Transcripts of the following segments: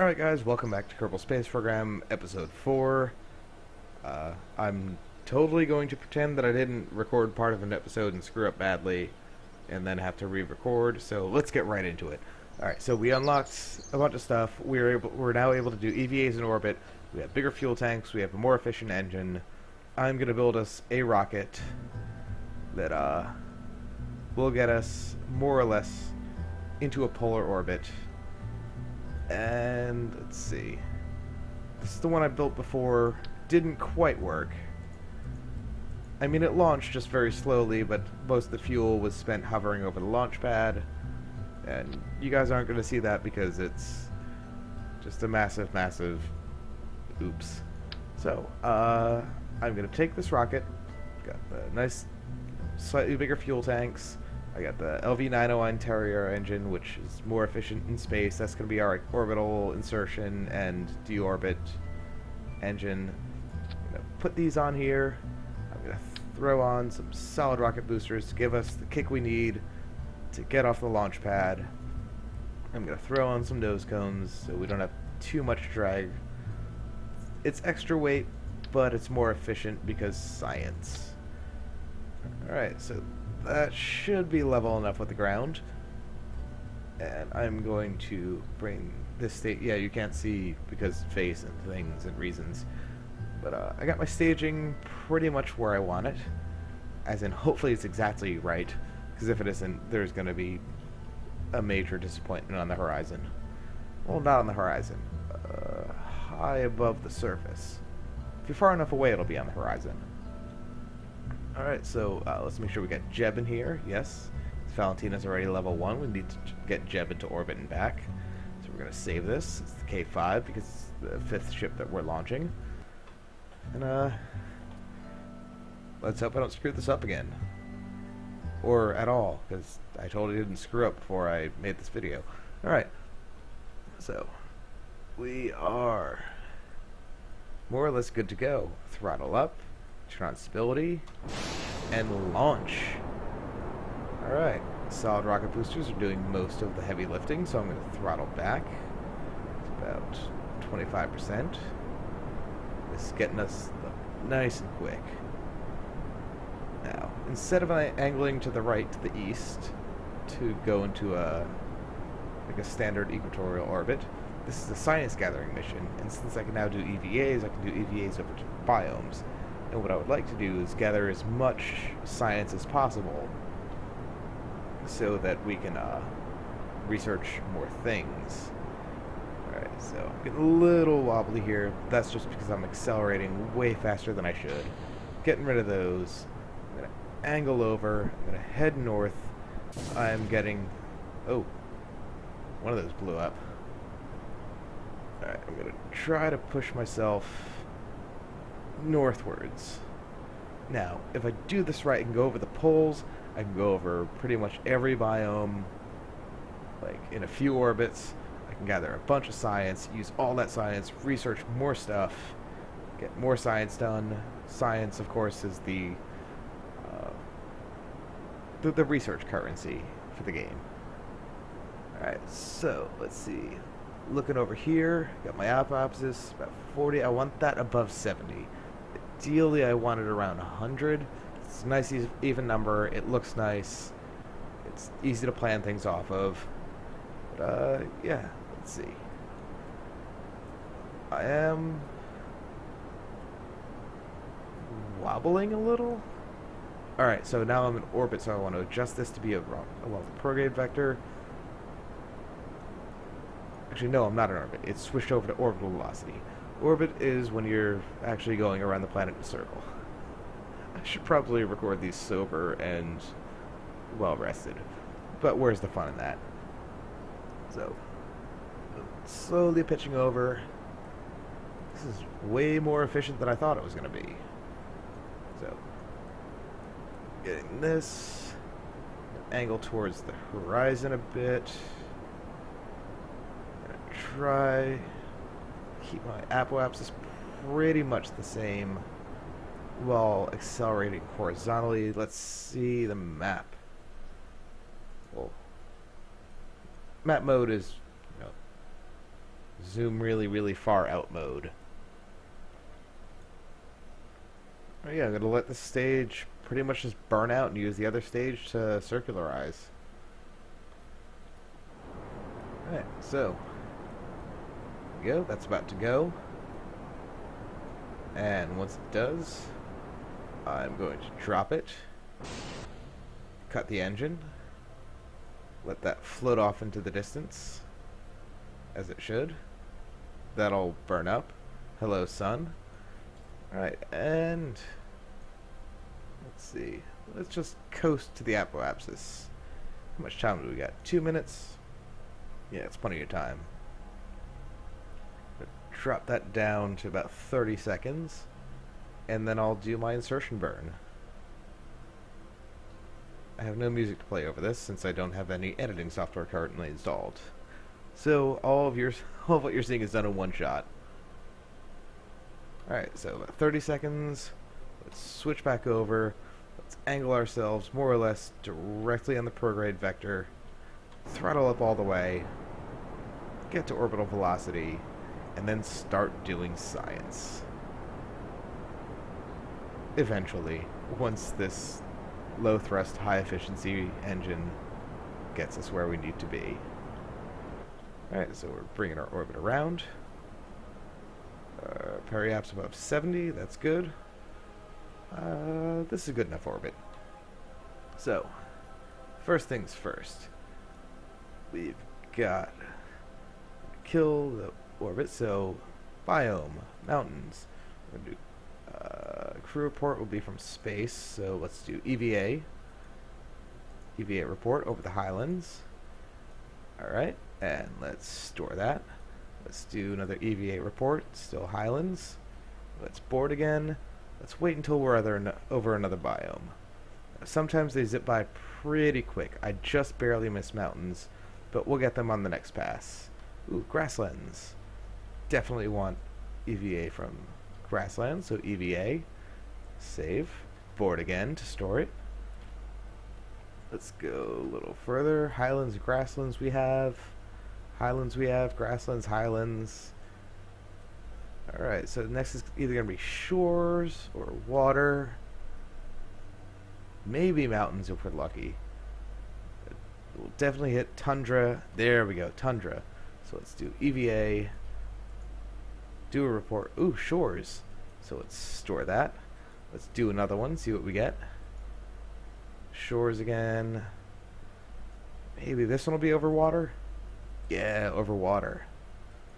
Alright guys, welcome back to Kerbal Space Program, Episode 4. I'm totally going to pretend that I didn't record part of an episode and screw up badly, and then have to re-record, so let's get right into it. Alright, so we unlocked a bunch of stuff. We're now able to do EVAs in orbit. We have bigger fuel tanks, we have a more efficient engine. I'm going to build us a rocket that will get us, more or less, into a polar orbit. And let's see. This is the one I built before. Didn't quite work. I mean, it launched just very slowly, but most of the fuel was spent hovering over the launch pad. And you guys aren't going to see that because it's just a massive, massive oops. So, I'm going to take this rocket. Got the nice, slightly bigger fuel tanks. I got the LV901 Terrier engine, which is more efficient in space. That's going to be our orbital insertion and deorbit engine. I'm going to put these on here. I'm going to throw on some solid rocket boosters to give us the kick we need to get off the launch pad. I'm going to throw on some nose cones so we don't have too much drag. It's extra weight, but it's more efficient because science. Alright, so that should be level enough with the ground. And I'm going to bring this state. Yeah, you can't see because face and things and reasons. But I got my staging pretty much where I want it. As in, hopefully it's exactly right. Because if it isn't, there's going to be a major disappointment on the horizon. Well, not on the horizon. High above the surface. If you're far enough away, it'll be on the horizon. Alright, so let's make sure we got Jeb in here. Yes. Valentina's already level 1. We need to get Jeb into orbit and back. So we're going to save this. It's the K5 because it's the 5th ship that we're launching. And let's hope I don't screw this up again. Or at all, because I totally didn't screw up before I made this video. Alright. So, we are more or less good to go. Throttle up. Turn on stability, and launch. Alright, solid rocket boosters are doing most of the heavy lifting, so I'm going to throttle back. It's about 25%. This is getting us nice and quick. Now, instead of angling to the right to the east to go into a standard equatorial orbit, this is a science gathering mission, and since I can now do EVAs, I can do EVAs over to biomes. And what I would like to do is gather as much science as possible so that we can research more things. Alright, so I'm getting a little wobbly here. That's just because I'm accelerating way faster than I should. Getting rid of those. I'm going to angle over. I'm going to head north. I'm getting... Oh, one of those blew up. Alright, I'm going to try to push myself northwards. Now, if I do this right, I can go over the poles, I can go over pretty much every biome, like in a few orbits. I can gather a bunch of science, use all that science, research more stuff, get more science done. Science, of course, is the research currency for the game. Alright, so, let's see. Looking over here, got my apoapsis, about 40. I want that above 70. Ideally, I want it around 100. It's a nice, even number. It looks nice. It's easy to plan things off of. But, yeah, let's see. I am wobbling a little. Alright, so now I'm in orbit, so I want to adjust this to be a prograde vector. Actually, no, I'm not in orbit. It's switched over to orbital velocity. Orbit is when you're actually going around the planet in a circle. I should probably record these sober and well rested. But where's the fun in that? So, slowly pitching over. This is way more efficient than I thought it was going to be. So, getting this. Angle towards the horizon a bit. Try keep my apoapsis pretty much the same while accelerating horizontally. Let's see the map. Well, map mode is zoom really, really far out mode. Oh yeah, I'm gonna let the stage pretty much just burn out and use the other stage to circularize. Alright, so there we go, that's about to go. And once it does, I'm going to drop it, cut the engine, let that float off into the distance, as it should. That'll burn up. Hello, sun. Alright, and let's see. Let's just coast to the apoapsis. How much time do we got? 2 minutes? Yeah, it's plenty of time. Drop that down to about 30 seconds, and then I'll do my insertion burn. I have no music to play over this since I don't have any editing software currently installed. So all of what you're seeing is done in one shot. Alright, so about 30 seconds. Let's switch back over. Let's angle ourselves more or less directly on the prograde vector. Throttle up all the way. Get to orbital velocity. And then start doing science. Eventually, once this low thrust, high efficiency engine gets us where we need to be. Alright, so we're bringing our orbit around. Periaps above 70, that's good. This is a good enough orbit. So, first things first. We've got kill the orbit, so biome, mountains. We're going to do crew report will be from space, so let's do EVA. EVA report over the highlands. Alright, and let's store that. Let's do another EVA report, still highlands. Let's board again. Let's wait until we're over another biome. Sometimes they zip by pretty quick. I just barely missed mountains, but we'll get them on the next pass. Ooh, grasslands. Definitely want EVA from grasslands, so EVA. Save. Board again to store it. Let's go a little further. Highlands, grasslands we have. Highlands we have. Grasslands, highlands. Alright, so next is either going to be shores or water. Maybe mountains if we're lucky. We'll definitely hit tundra. There we go, tundra. So let's do EVA. Do a report. Ooh, shores. So let's store that. Let's do another one, see what we get. Shores again. Maybe this one will be over water. Yeah, over water.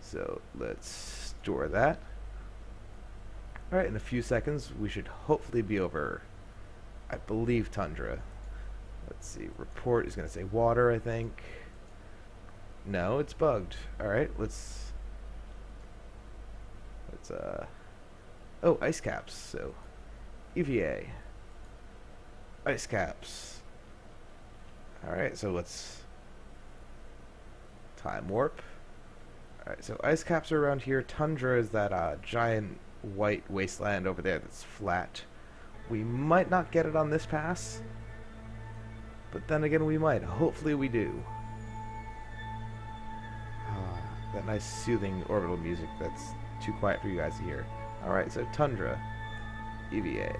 So let's store that. Alright, in a few seconds we should hopefully be over, I believe, tundra. Let's see, report is going to say water, I think. No, it's bugged. Alright, let's oh, ice caps. So EVA. Ice caps. Alright, so let's time warp. Alright, so ice caps are around here. Tundra is that giant white wasteland over there that's flat. We might not get it on this pass, but then again we might. Hopefully we do. That nice soothing orbital music that's too quiet for you guys to hear. Alright, so tundra. EVA.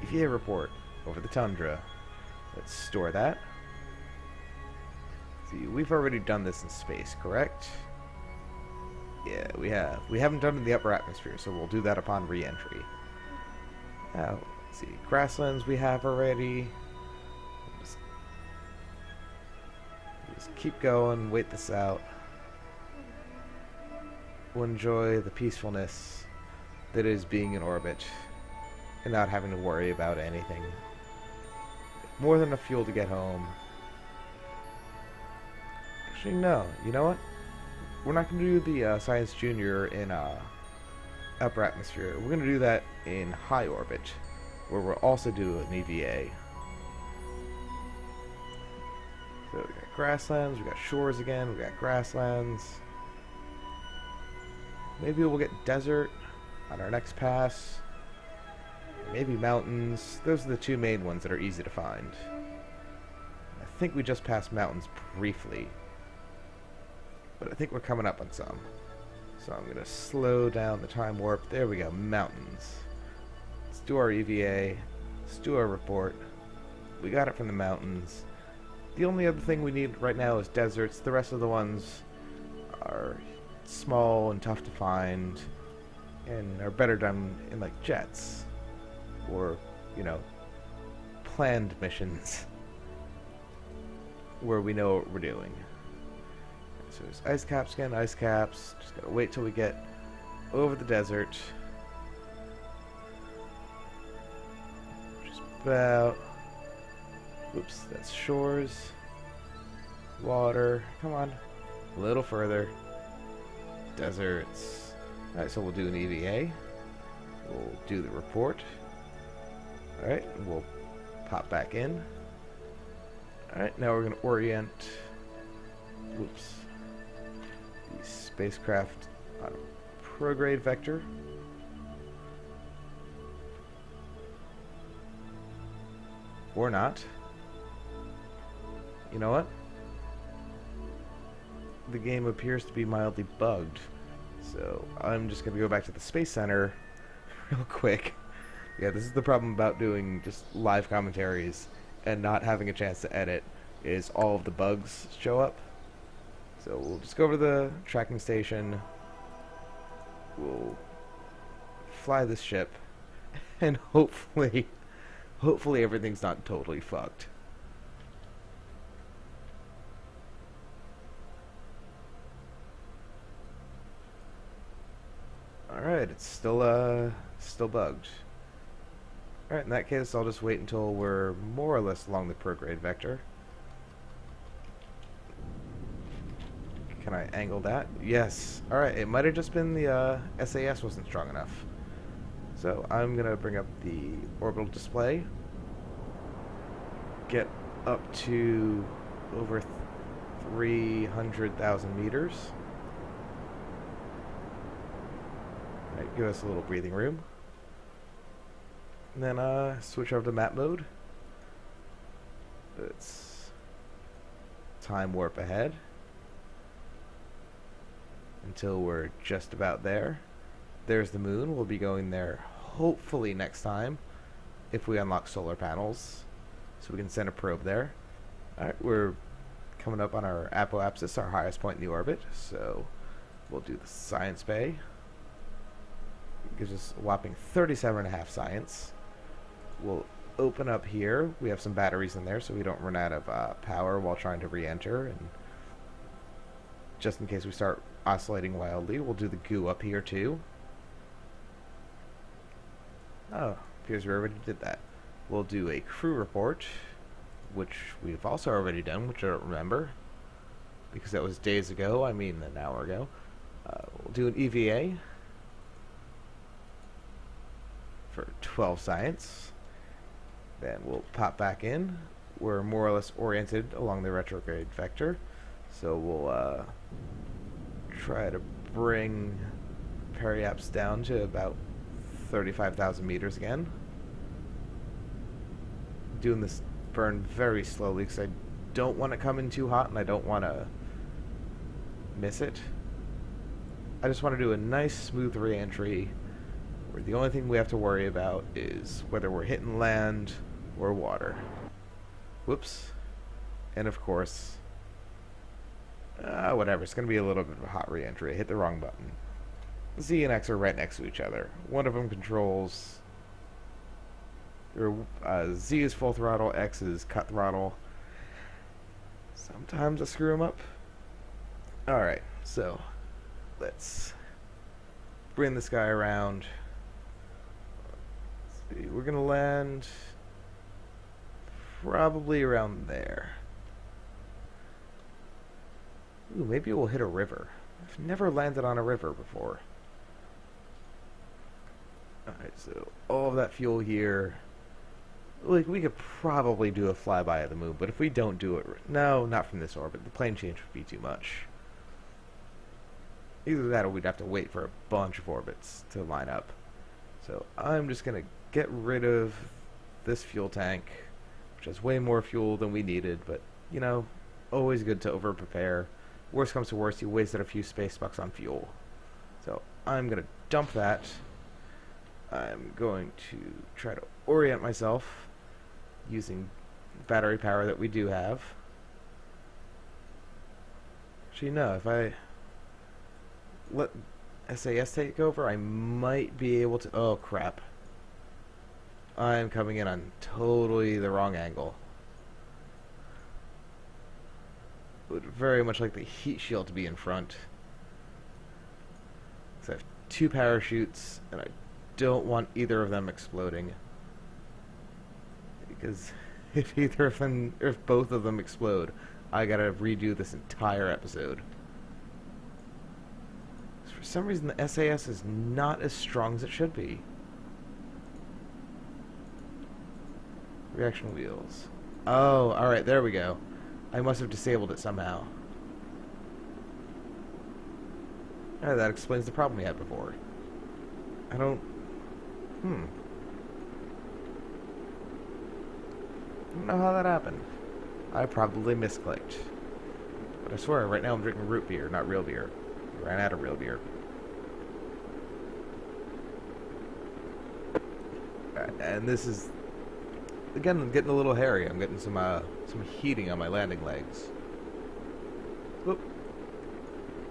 EVA report over the tundra. Let's store that. See, we've already done this in space, correct? Yeah, we have. We haven't done it in the upper atmosphere, so we'll do that upon re-entry. Now, let's see. Grasslands we have already. Just keep going, wait this out. We'll enjoy the peacefulness that is being in orbit and not having to worry about anything. More than enough fuel to get home. Actually, no. You know what? We're not going to do the Science Junior in upper atmosphere. We're going to do that in high orbit, where we'll also do an EVA. So we got grasslands, we got shores again, we got grasslands. Maybe we'll get desert on our next pass. Maybe mountains. Those are the two main ones that are easy to find. I think we just passed mountains briefly. but I think we're coming up on some. So I'm going to slow down the time warp. There we go, mountains. Let's do our EVA. Let's do our report. We got it from the mountains. The only other thing we need right now is deserts. The rest of the ones are small and tough to find and are better done in like jets or, you know, planned missions where we know what we're doing. So there's ice caps again, ice caps. Just gotta wait till we get over the desert. Just about. Oops, that's shores. Water. Come on. A little further. Deserts. Alright, so we'll do an EVA. We'll do the report. Alright, we'll pop back in. Alright, now we're going to orient the spacecraft on a prograde vector. Or not. You know what? The game appears to be mildly bugged. So I'm just going to go back to the Space Center real quick. Yeah, this is the problem about doing just live commentaries and not having a chance to edit, is all of the bugs show up. So we'll just go over to the tracking station. We'll fly this ship, and hopefully everything's not totally fucked. Alright, it's still bugged. Alright, in that case, I'll just wait until we're more or less along the prograde vector. Can I angle that? Yes. Alright, it might have just been the SAS wasn't strong enough. So I'm going to bring up the orbital display. Get up to over 300,000 meters. Alright, give us a little breathing room. And then switch over to map mode. It's time warp ahead until we're just about there. There's the moon. We'll be going there hopefully next time if we unlock solar panels, so we can send a probe there. Alright, we're coming up on our apoapsis, our highest point in the orbit, so we'll do the science bay. It gives us a whopping 37.5 science. We'll open up here. We have some batteries in there so we don't run out of power while trying to re-enter, and just in case we start oscillating wildly, we'll do the goo up here too. Oh, appears we already did that. We'll do a crew report, which we've also already done, which I don't remember because that was days ago, I mean an hour ago. We'll do an EVA for 12 science. Then we'll pop back in. We're more or less oriented along the retrograde vector, so we'll try to bring periaps down to about 35,000 meters again. Doing this burn very slowly because I don't want to come in too hot and I don't want to miss it. I just want to do a nice smooth re-entry where the only thing we have to worry about is whether we're hitting land or water. Whoops. And of course, whatever, it's going to be a little bit of a hot re-entry. I hit the wrong button. Z and X are right next to each other. One of them controls, Z is full throttle, X is cut throttle. Sometimes I screw them up. Alright, so let's bring this guy around. Let's see, we're going to land probably around there. Ooh, maybe we'll hit a river. I've never landed on a river before. Alright, so all of that fuel here. Like, we could probably do a flyby of the moon, but if we don't do it... No, not from this orbit. The plane change would be too much. Either that or we'd have to wait for a bunch of orbits to line up. So I'm just going to get rid of this fuel tank, which has way more fuel than we needed, but, you know, always good to over-prepare. Worst comes to worst, you wasted a few space bucks on fuel. So I'm going to dump that. I'm going to try to orient myself using battery power that we do have. Actually, no, if I let SAS take over, I might be able to... Oh, crap. I'm coming in on totally the wrong angle. Would very much like the heat shield to be in front. So I have 2 parachutes, and I don't want either of them exploding. Because if both of them explode, I gotta redo this entire episode. For some reason, the SAS is not as strong as it should be. Reaction wheels. Oh, alright, there we go. I must have disabled it somehow. Oh, that explains the problem we had before. I don't... I don't know how that happened. I probably misclicked. But I swear, right now I'm drinking root beer, not real beer. I ran out of real beer. And this is... Again, I'm getting a little hairy. I'm getting some heating on my landing legs. Whoop.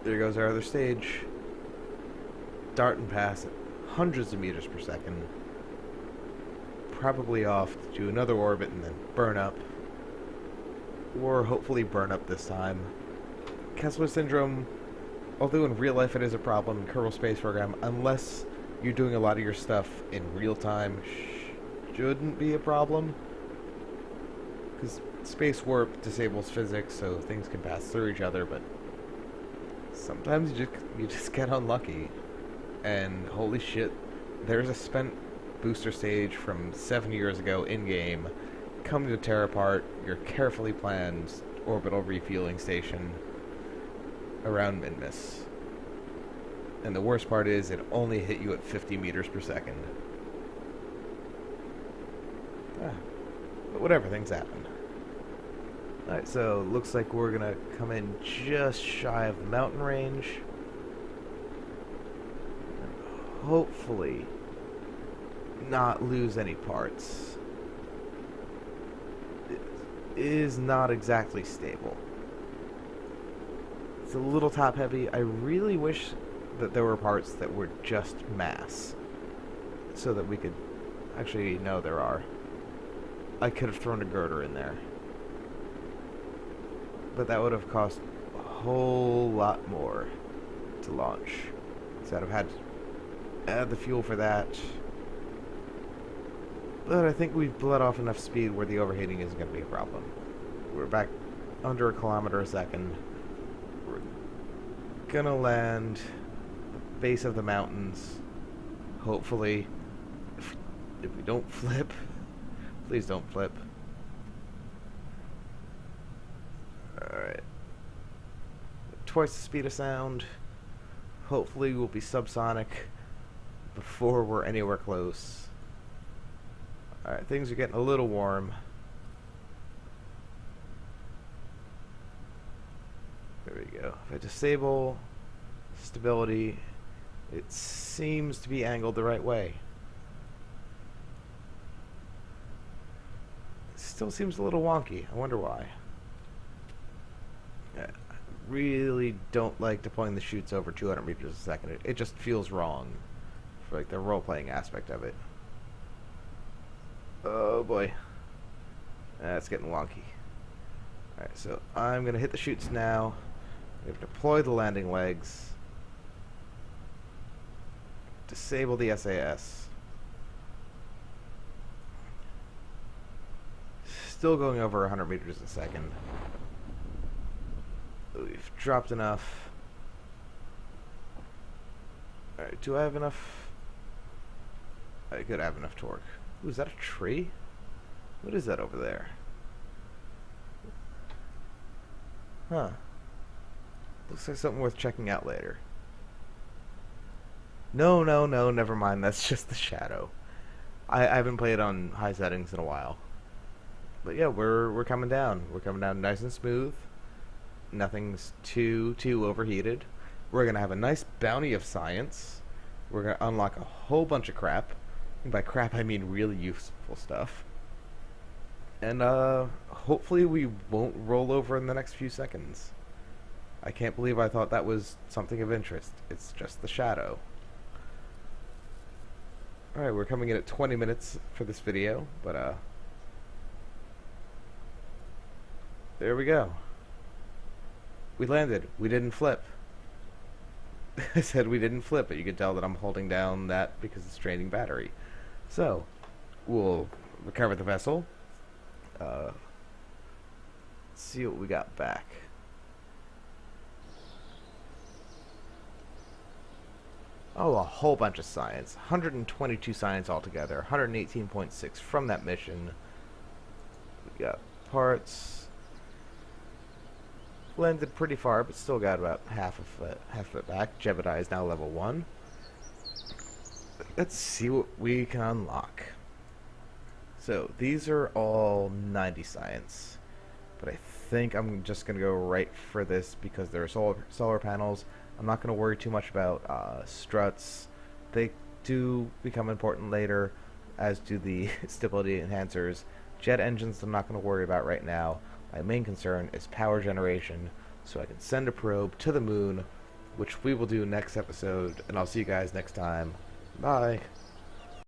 There goes our other stage. Darting past at hundreds of meters per second. Probably off to do another orbit and then burn up. Or hopefully burn up this time. Kessler Syndrome, although in real life it is a problem in Kerbal Space Program, unless you're doing a lot of your stuff in real time, shouldn't be a problem. Because space warp disables physics, so things can pass through each other, but sometimes you just get unlucky. And holy shit, there's a spent booster stage from 7 years ago in-game coming to tear apart your carefully planned orbital refueling station around Minmus. And the worst part is it only hit you at 50 meters per second. But whatever, things happen. Alright, so looks like we're gonna come in just shy of the mountain range. And hopefully not lose any parts. It is not exactly stable. It's a little top heavy. I really wish that there were parts that were just mass. So that we could... Actually, no, there are. I could have thrown a girder in there. But that would have cost a whole lot more to launch. So I'd have had to add the fuel for that. But I think we've bled off enough speed where the overheating isn't going to be a problem. We're back under 1 kilometer a second. We're going to land at the base of the mountains. Hopefully. If we don't flip. Please don't flip. Alright. Twice the speed of sound. Hopefully we'll be subsonic before we're anywhere close. Alright, things are getting a little warm. There we go. If I disable stability, it seems to be angled the right way. It still seems a little wonky. I wonder why. I really don't like deploying the chutes over 200 meters a second. It just feels wrong for like the role-playing aspect of it. Oh boy. That's getting wonky. Alright, so I'm going to hit the chutes now. I'm going to deploy the landing legs. Disable the SAS. Still going over 100 meters a second. We've dropped enough. Alright, do I have enough? I could have enough torque. Ooh, is that a tree? What is that over there? Huh. Looks like something worth checking out later. No, never mind. That's just the shadow. I haven't played on high settings in a while. But yeah, we're coming down. We're coming down nice and smooth. Nothing's too overheated. We're gonna have a nice bounty of science. We're gonna unlock a whole bunch of crap. And by crap, I mean really useful stuff. And hopefully we won't roll over in the next few seconds. I can't believe I thought that was something of interest. It's just the shadow. Alright, we're coming in at 20 minutes for this video, but there we go. We landed. We didn't flip. I said we didn't flip, but you can tell that I'm holding down that because it's draining battery. So, we'll recover the vessel. Let's see what we got back. Oh, a whole bunch of science. 122 science altogether. 118.6 from that mission. We got parts. Landed pretty far, but still got about half of it back. Jebediah is now level 1. Let's see what we can unlock. So, these are all 90 science. But I think I'm just going to go right for this because there are solar panels. I'm not going to worry too much about struts. They do become important later, as do the stability enhancers. Jet engines I'm not going to worry about right now. My main concern is power generation, so I can send a probe to the moon, which we will do next episode, and I'll see you guys next time. Bye!